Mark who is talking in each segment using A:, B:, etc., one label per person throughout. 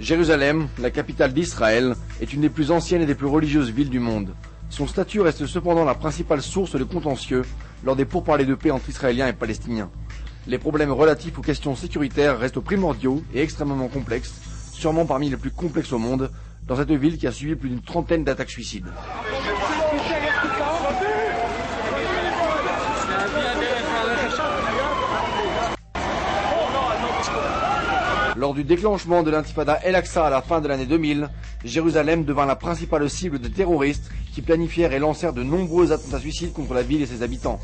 A: Jérusalem, la capitale d'Israël, est une des plus anciennes et des plus religieuses villes du monde. Son statut reste cependant la principale source de contentieux lors des pourparlers de paix entre Israéliens et Palestiniens. Les problèmes relatifs aux questions sécuritaires restent primordiaux et extrêmement complexes, sûrement parmi les plus complexes au monde, dans cette ville qui a subi plus d'une trentaine d'attaques-suicides. Lors du déclenchement de l'intifada Aqsa à la fin de l'année 2000, Jérusalem devint la principale cible de terroristes qui planifièrent et lancèrent de nombreux attentats-suicides contre la ville et ses habitants.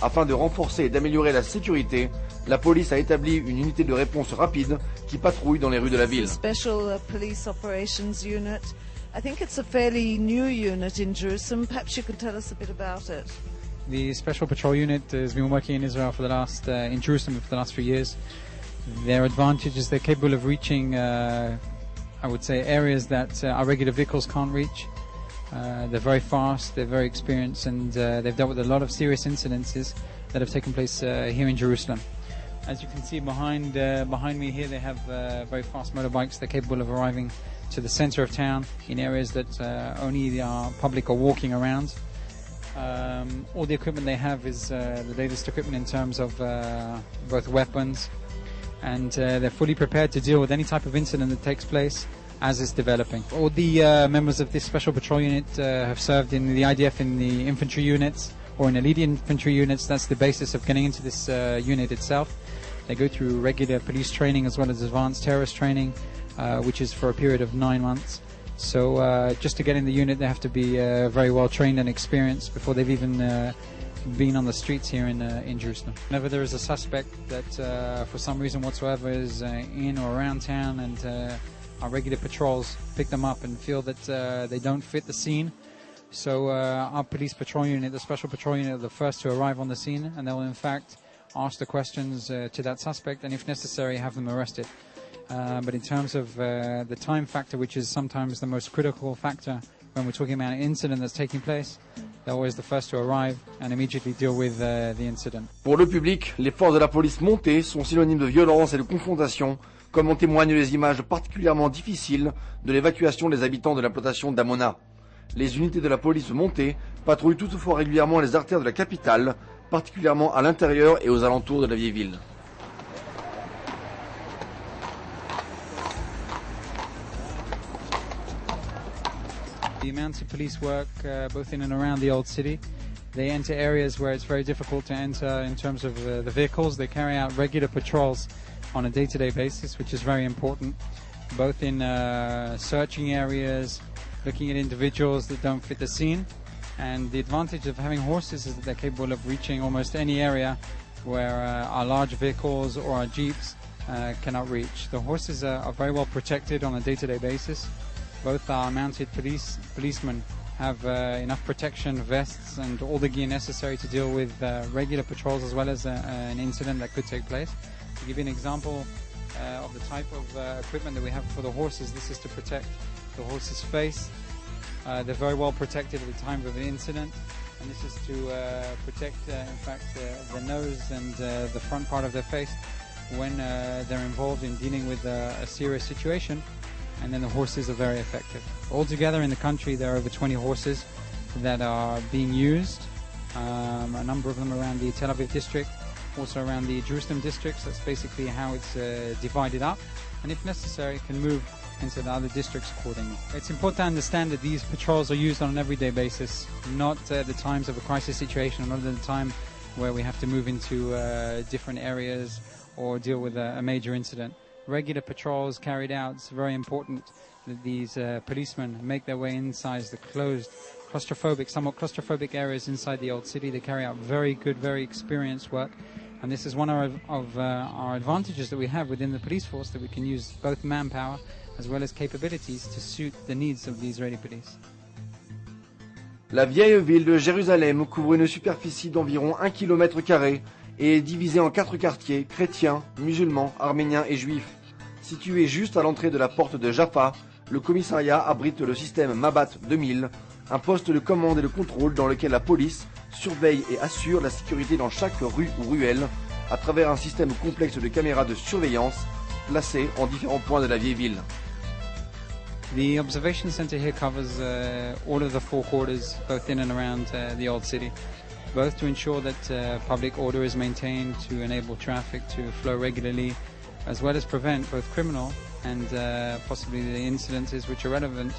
A: Afin de renforcer et d'améliorer la sécurité, la police a établi une unité de réponse rapide qui patrouille dans les rues de la ville.
B: Special police operations unit. I think it's a fairly new unit in Jerusalem. Perhaps you could tell us a bit about it.
C: The Special Patrol Unit has been working in Israel for the last, in Jerusalem for the last few years. Their advantage is they're capable of reaching, I would say, areas that our regular vehicles can't reach. They're very fast, they're very experienced, and they've dealt with a lot of serious incidences that have taken place here in Jerusalem. As you can see behind me here, they have very fast motorbikes. They're capable of arriving to the center of town in areas that only the public are walking around. All the equipment they have is the latest equipment in terms of both weapons, and they're fully prepared to deal with any type of incident that takes place as it's developing. All the members of this special patrol unit have served in the IDF in the infantry units or in elite infantry units. That's the basis of getting into this unit itself. They go through regular police training as well as advanced terrorist training, which is for a period of 9 months. So just to get in the unit, they have to be very well trained and experienced before they've even been on the streets here in Jerusalem. Whenever there is a suspect that for some reason whatsoever is in or around town, and our regular patrols pick them up and feel that they don't fit the scene, so our police patrol unit, the special patrol unit, are the first to arrive on the scene, and they will in fact ask the questions to that suspect, and if necessary have them arrested. But in terms of the time factor, which is sometimes the most critical factor when we're talking about an incident that's taking place, they're always the first to arrive and immediately deal with the incident.
A: Pour le public, les forces de la police montées sont synonymes de violence et de confrontation, comme en témoignent les images particulièrement difficiles de l'évacuation des habitants de l'implantation d'Amona. Les unités de la police montée patrouillent toutefois régulièrement les artères de la capitale, particulièrement à l'intérieur et aux alentours de la vieille ville.
C: The amounts of police work both in and around the old city. They enter areas where it's very difficult to enter in terms of the vehicles. They carry out regular patrols on a day-to-day basis, which is very important, both in searching areas, looking at individuals that don't fit the scene. And the advantage of having horses is that they're capable of reaching almost any area where our large vehicles or our jeeps cannot reach. The horses are very well protected on a day-to-day basis. Both our mounted policemen have enough protection, vests, and all the gear necessary to deal with regular patrols as well as an incident that could take place. To give you an example of the type of equipment that we have for the horses, this is to protect the horse's face. They're very well protected at the time of an incident, and this is to protect, in fact, the nose and the front part of their face when they're involved in dealing with a serious situation. And then the horses are very effective. Altogether in the country there are over 20 horses that are being used, a number of them around the Tel Aviv district, also around the Jerusalem districts. That's basically how it's divided up, and if necessary can move into the other districts accordingly. It's important to understand that these patrols are used on an everyday basis, not at the times of a crisis situation, not at the time where we have to move into different areas or deal with a major incident. Regular patrols carried out. It's very important that these policemen make their way inside the closed, somewhat claustrophobic areas inside the old city. They carry out very good, very experienced work, and this is one of our advantages that we have within the police force, that we can use both manpower as well as capabilities to suit the needs of the Israeli police.
A: La vieille ville de Jérusalem couvre une superficie d'environ 1 km² et est divisée en 4 quartiers, chrétiens, musulmans, arméniens et juifs. Situé juste à l'entrée de la porte de Jaffa, le commissariat abrite le système Mabat 2000, un poste de commande et de contrôle dans lequel la police surveille et assure la sécurité dans chaque rue ou ruelle à travers un système complexe de caméras de surveillance placées en différents points de la vieille ville.
C: The observation center here covers all of the four quarters, both in and around the old city, both to ensure that public order is maintained, to enable traffic to flow regularly, as well as prevent both criminal and possibly the incidences which are relevant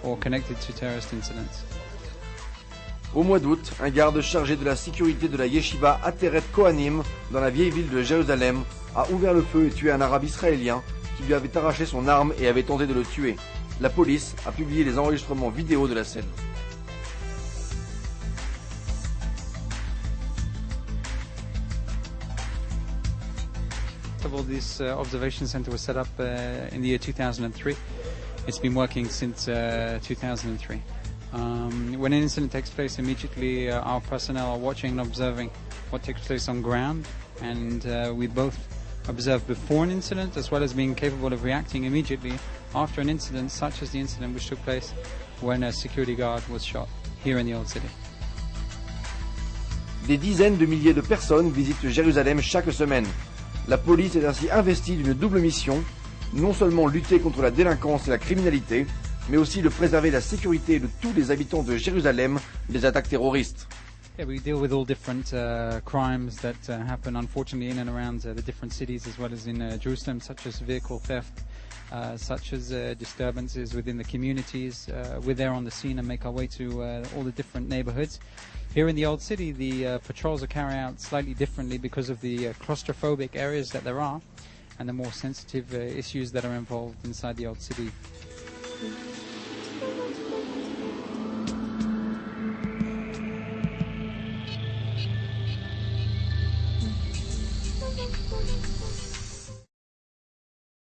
C: or connected to terrorist incidents.
A: Au mois d'août, un garde chargé de la sécurité de la yeshiva Ateret Kohanim, dans la vieille ville de Jérusalem, a ouvert le feu et tué un arabe israélien qui lui avait arraché son arme et avait tenté de le tuer. La police a publié les enregistrements vidéo de la scène.
C: This observation center was set up in the year 2003. It's been working since 2003. When an incident takes place, immediately our personnel are watching and observing what takes place on ground, and we both observe before an incident as well as being capable of reacting immediately after an incident, such as the incident which took place when a security guard was shot here in the old city.
A: Des dizaines de milliers de personnes visitent Jérusalem chaque semaine. La police est ainsi investie d'une double mission, non seulement lutter contre la délinquance et la criminalité, mais aussi de préserver la sécurité de tous les habitants de Jérusalem des attaques terroristes.
C: Yeah, we deal with all different crimes that happen, unfortunately, in and around the different cities, as well as in Jerusalem, such as vehicle theft, such as disturbances within the communities. We're there on the scene and make our way to all the different neighborhoods. Here in the old city, the patrols are carried out slightly differently because of the claustrophobic areas that there are and the more sensitive issues that are involved inside the old city.